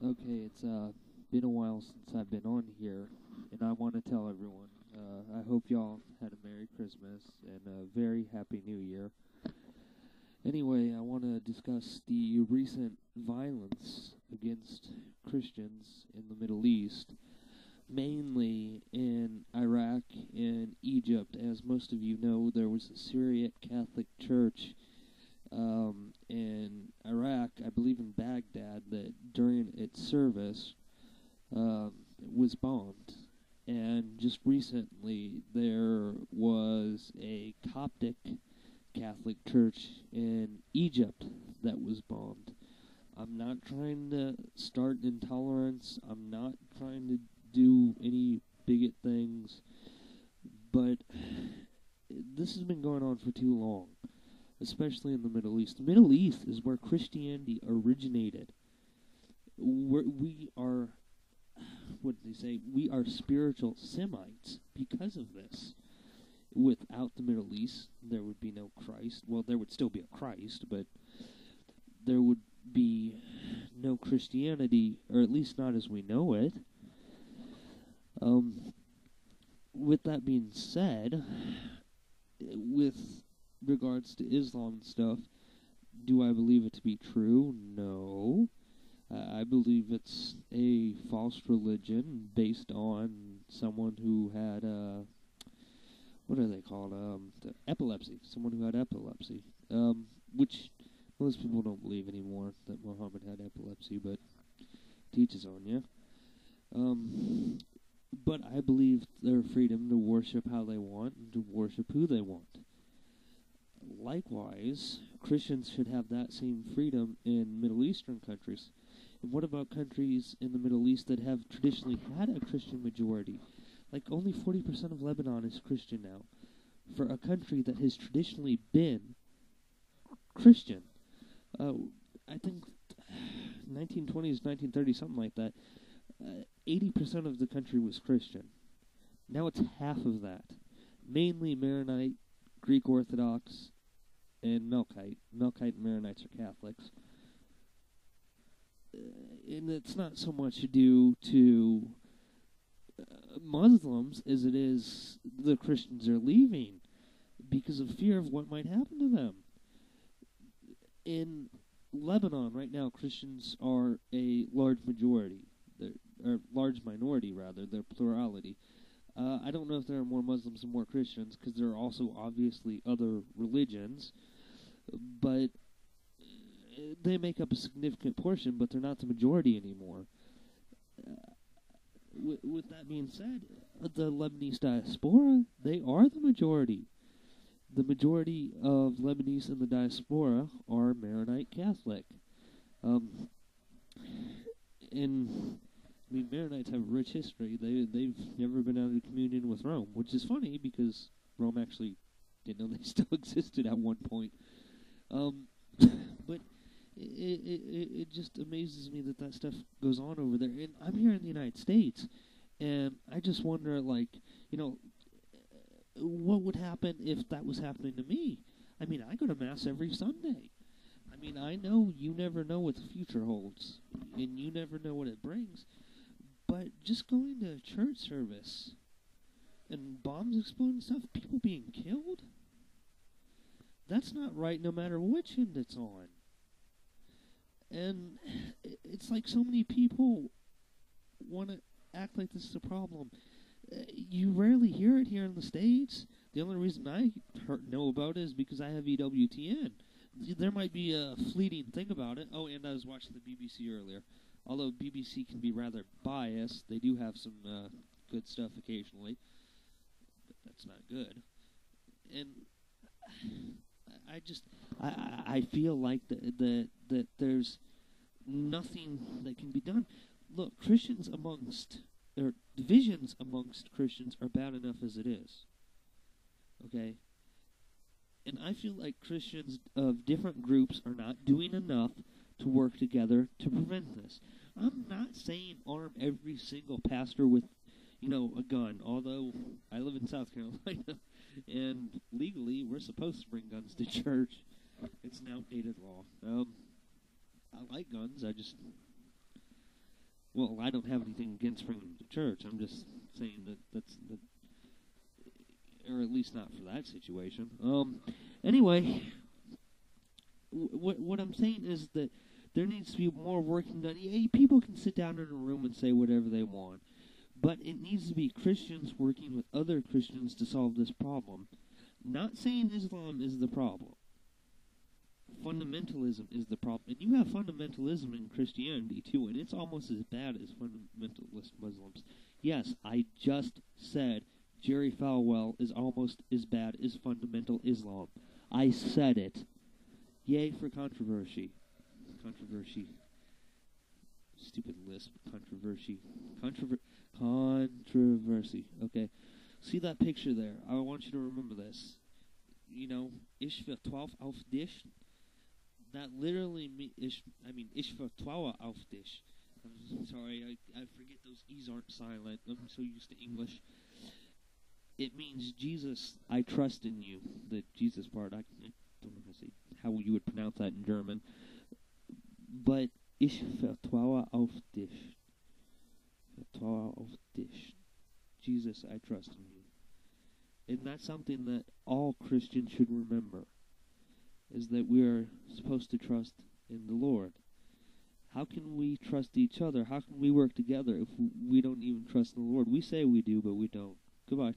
Okay, it's been a while since I've been on here, and I want to tell everyone, I hope y'all had a Merry Christmas and a very Happy New Year. Anyway, I want to discuss the recent violence against Christians in the Middle East, mainly in Iraq and Egypt. As most of you know, there was a Syriac Catholic Church in Iraq, I believe in Baghdad, that during its service was bombed. And just recently, there was a Coptic Catholic Church in Egypt that was bombed. I'm not trying to start intolerance. I'm not trying to do any bigot things. But this has been going on for too long, especially in the Middle East. The Middle East is where Christianity originated. We are, what did they say? We are spiritual Semites because of this. Without the Middle East, there would be no Christ. Well, there would still be a Christ, but there would be no Christianity, or at least not as we know it. With that being said, with regards to Islam and stuff, do I believe it to be true? No. I believe it's a false religion based on someone who had, what are they called? Epilepsy. Someone who had epilepsy. Which most people don't believe anymore that Muhammad had epilepsy, but teach his own, yeah? But I believe their freedom to worship how they want and to worship who they want. Likewise, Christians should have that same freedom in Middle Eastern countries. And what about countries in the Middle East that have traditionally had a Christian majority? Like, only 40% of Lebanon is Christian now. For a country that has traditionally been Christian. I think 1920s, 1930s, something like that. 80% of the country was Christian. Now it's half of that. Mainly Maronite, Greek Orthodox, and Melkite. Melkite and Maronites are Catholics. And it's not so much due to Muslims as it is the Christians are leaving because of fear of what might happen to them. In Lebanon right now, Christians are a large majority. Or large minority, rather. They're plurality. I don't know if there are more Muslims and more Christians, because there are also obviously other religions, but they make up a significant portion, but they're not the majority anymore. With that being said, the Lebanese diaspora, they are the majority. The majority of Lebanese in the diaspora are Maronite Catholic. I mean, Maronites have a rich history. They've never been out of communion with Rome, which is funny because Rome actually didn't know they still existed at one point. But it just amazes me that stuff goes on over there. And I'm here in the United States, and I just wonder, like, what would happen if that was happening to me? I mean, I go to Mass every Sunday. I mean, I know you never know what the future holds, and you never know what it brings. But just going to a church service and bombs exploding and stuff, people being killed, that's not right no matter which end it's on. And it's like so many people want to act like this is a problem. You rarely hear it here in the States. The only reason I know about it is because I have EWTN. There might be a fleeting thing about it. Oh, and I was watching the BBC earlier. Although BBC can be rather biased, they do have some good stuff occasionally. But that's not good. And I feel like that there's nothing that can be done. Look, divisions amongst Christians are bad enough as it is. Okay? And I feel like Christians of different groups are not doing enough to work together to prevent this. I'm not saying arm every single pastor with, a gun, although I live in South Carolina, and legally we're supposed to bring guns to church. It's an outdated law. I like guns, I just Well, I don't have anything against bringing them to church. I'm just saying that or at least not for that situation. Anyway, what I'm saying is that there needs to be more working done. Yeah, people can sit down in a room and say whatever they want, but it needs to be Christians working with other Christians to solve this problem. Not saying Islam is the problem. Fundamentalism is the problem. And you have fundamentalism in Christianity, too, and it's almost as bad as fundamentalist Muslims. Yes, I just said Jerry Falwell is almost as bad as fundamental Islam. I said it. Yay for controversy. Controversy. Stupid lisp. Controversy. Controversy. Okay. See that picture there? I want you to remember this. You know, ich vertraue auf dich. That literally ich vertraue auf dich. I'm sorry, I forget those E's aren't silent. I'm so used to English. It means Jesus, I trust in you. The Jesus part, I don't know how you would pronounce that in German. But ich vertraue auf dich. Vertraue auf dich. Jesus, I trust in you. And that's something that all Christians should remember, is that we are supposed to trust in the Lord. How can we trust each other? How can we work together if we don't even trust in the Lord? We say we do, but we don't. Goodbye.